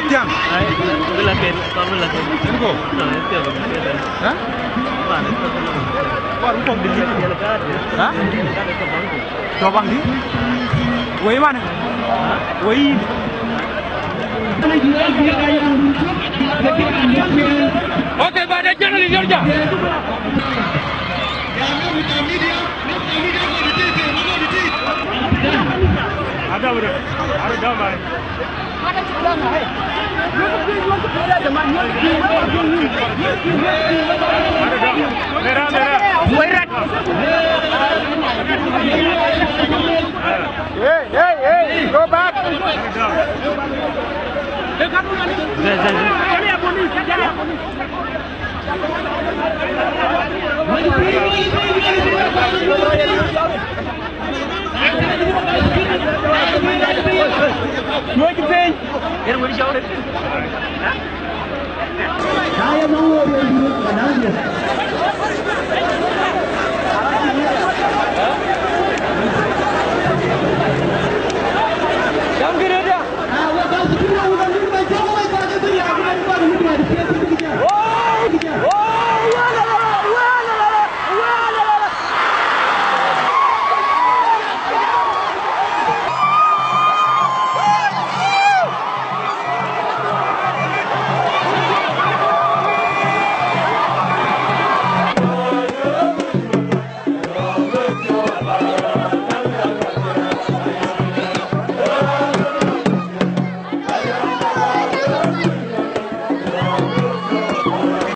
tiang. Ay, wala kayo. Wala kayo. Ano ko? Ha? Baru pom di situ. Ha? Coba di. Woi mana? Woi. Oke, pada jangan di Georgia. Ada udah. Ada damai. Ada sebelah hai. Merah merah. Merah. Hey, go back. Nuôi cái gì? Em muốn đi đâu đấy?